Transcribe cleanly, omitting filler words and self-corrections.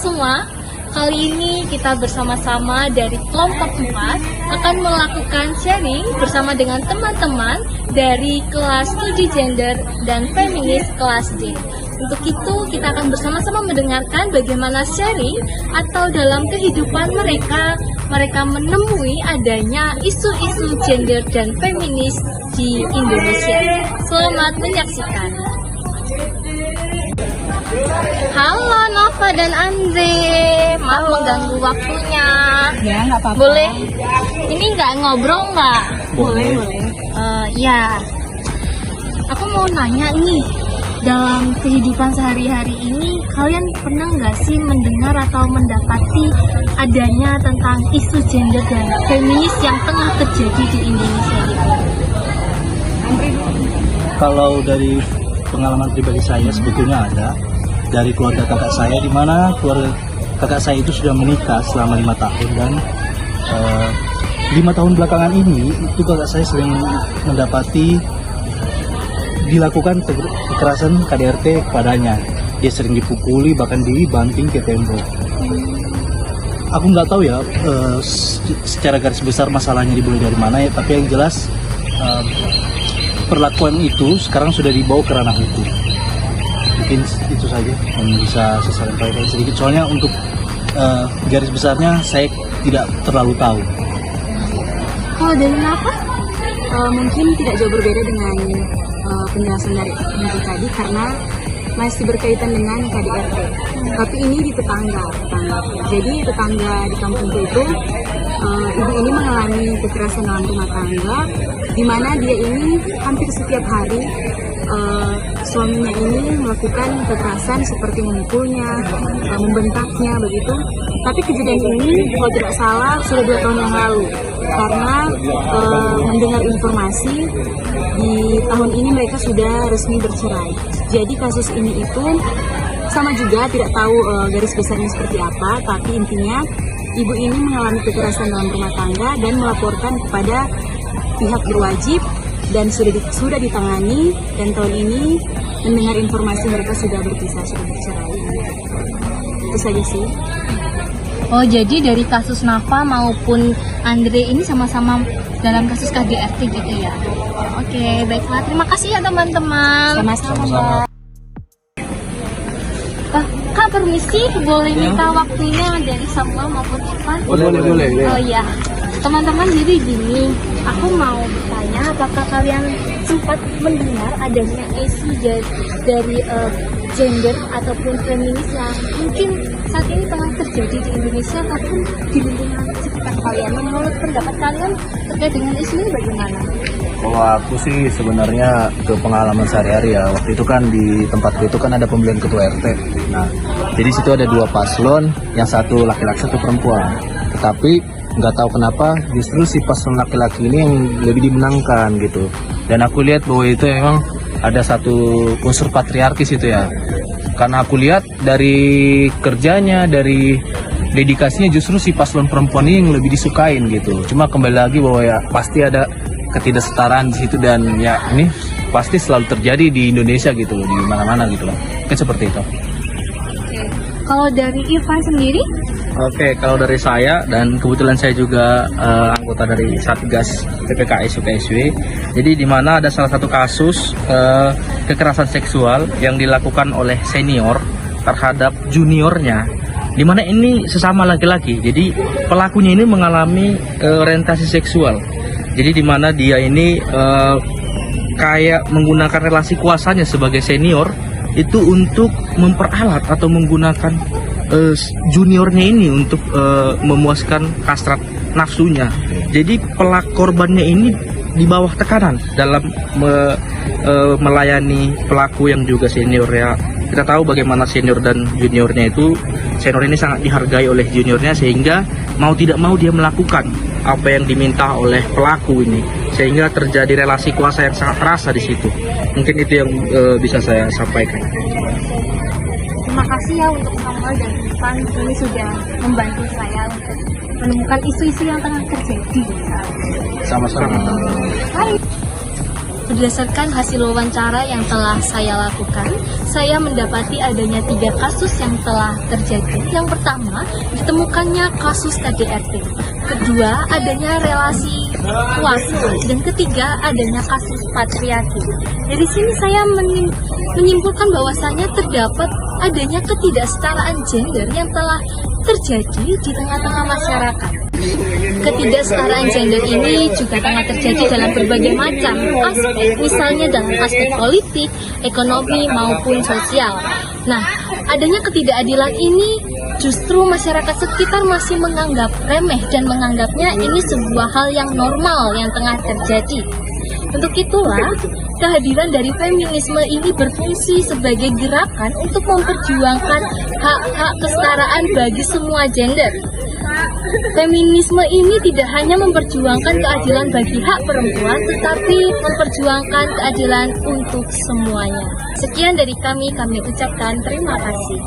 semua, kali ini kita bersama-sama dari kelompok 4 akan melakukan sharing bersama dengan teman-teman dari kelas studi gender dan feminis kelas D. Untuk itu kita akan bersama-sama mendengarkan bagaimana sharing atau dalam kehidupan mereka menemui adanya isu-isu gender dan feminis di Indonesia. Selamat menyaksikan. Halo Nova dan Andre, maaf mengganggu waktunya. Ya, nggak apa-apa. Boleh, ini nggak ngobrol nggak? Boleh. Ya, aku mau nanya nih, dalam kehidupan sehari-hari ini, kalian pernah nggak sih mendengar atau mendapati adanya tentang isu gender dan feminis yang tengah terjadi di Indonesia gitu? Kalau dari pengalaman pribadi saya sebetulnya ada dari keluarga kakak saya, di mana keluarga kakak saya itu sudah menikah selama 5 tahun dan 5 tahun belakangan ini itu kakak saya sering mendapati dilakukan kekerasan KDRT kepadanya. Dia sering dipukuli, bahkan dibanting ke tembok. Aku nggak tahu ya secara garis besar masalahnya dimulai dari mana ya, tapi yang jelas perlakuan itu sekarang sudah dibawa ke ranah hukum. Mungkin itu saja yang bisa saya sampaikan sedikit, soalnya untuk garis besarnya saya tidak terlalu tahu. Kalau dari Nova? Mungkin tidak jauh berbeda dengan penjelasan dari Ibu tadi karena masih berkaitan dengan KDRT. Tapi ini di tetangga. Jadi tetangga di kampungku itu ibu ini mengalami kekerasan dalam rumah tangga, di mana dia ini hampir setiap hari suaminya ini melakukan kekerasan seperti memukulnya, membentaknya begitu. Tapi kejadian ini kalau tidak salah sudah 2 tahun yang lalu, karena mendengar informasi di tahun ini mereka sudah resmi bercerai. Jadi kasus ini itu sama juga, tidak tahu garis besarnya seperti apa, tapi intinya ibu ini mengalami kekerasan dalam rumah tangga dan melaporkan kepada pihak berwajib dan sudah ditangani, dan tahun ini mendengar informasi mereka sudah berpisah, sudah bercerai. Itu saja sih. Oh, jadi dari kasus Nafa maupun Andre ini sama-sama dalam kasus KDRT gitu ya? Oke, baiklah. Terima kasih ya teman-teman. Sama-sama. Kak, permisi, boleh minta waktunya dari Samuel maupun Irfan? Boleh. Oh iya, teman-teman, jadi gini, aku mau bertanya apakah kalian sempat mendengar adanya isu dari gender ataupun feminis yang mungkin saat ini tengah terjadi di Indonesia ataupun di lingkungan sekitar kalian. Menurut pendapat kalian terkait dengan isu ini bagaimana? Kalau aku sih sebenarnya ke pengalaman sehari-hari ya, waktu itu kan di tempatku itu kan ada pemilihan ketua RT. Nah, jadi situ ada 2 paslon, yang satu laki-laki, satu perempuan. Tetapi nggak tahu kenapa justru si paslon laki-laki ini yang lebih dimenangkan gitu. Dan aku lihat bahwa itu memang ada satu unsur patriarkis itu ya. Karena aku lihat dari kerjanya, dari dedikasinya, justru si paslon perempuan ini yang lebih disukain gitu. Cuma kembali lagi bahwa ya pasti ada ketidaksetaraan di situ, dan ya ini pasti selalu terjadi di Indonesia gitu, di mana-mana gitu loh. Kan seperti itu. Oke. Kalau dari Irfan sendiri? Oke, kalau dari saya, dan kebetulan saya juga anggota dari Satgas PPKS UKSW. Jadi di mana ada salah satu kasus kekerasan seksual yang dilakukan oleh senior terhadap juniornya, di mana ini sesama laki-laki. Jadi pelakunya ini mengalami orientasi seksual. Jadi di mana dia ini kayak menggunakan relasi kuasanya sebagai senior itu untuk memperalat atau menggunakan juniornya ini untuk memuaskan hasrat nafsunya. Jadi korbannya ini di bawah tekanan dalam melayani pelaku yang juga senior ya. Kita tahu bagaimana senior dan juniornya itu, senior ini sangat dihargai oleh juniornya, sehingga mau tidak mau dia melakukan apa yang diminta oleh pelaku ini, sehingga terjadi relasi kuasa yang sangat terasa di situ. Mungkin itu yang bisa saya sampaikan. Terima kasih ya untuk Samuel dan Irfan, ini sudah membantu saya untuk menemukan isu-isu yang tengah terjadi. Sama-sama. Hai. Berdasarkan hasil wawancara yang telah saya lakukan, saya mendapati adanya 3 kasus yang telah terjadi. Yang pertama, ditemukannya kasus KDRT. Kedua, adanya relasi kuasa. Dan ketiga, adanya kasus patriarki. Dari sini saya menyimpulkan bahwasannya terdapat adanya ketidaksetaraan gender yang telah terjadi di tengah-tengah masyarakat. Ketidaksetaraan gender ini juga tengah terjadi dalam berbagai macam aspek, misalnya dalam aspek politik, ekonomi, maupun sosial. Nah, adanya ketidakadilan ini justru masyarakat sekitar masih menganggap remeh dan menganggapnya ini sebuah hal yang normal yang tengah terjadi. Untuk itulah, kehadiran dari feminisme ini berfungsi sebagai gerakan untuk memperjuangkan hak-hak kesetaraan bagi semua gender. Feminisme ini tidak hanya memperjuangkan keadilan bagi hak perempuan, tetapi memperjuangkan keadilan untuk semuanya. Sekian dari kami ucapkan terima kasih.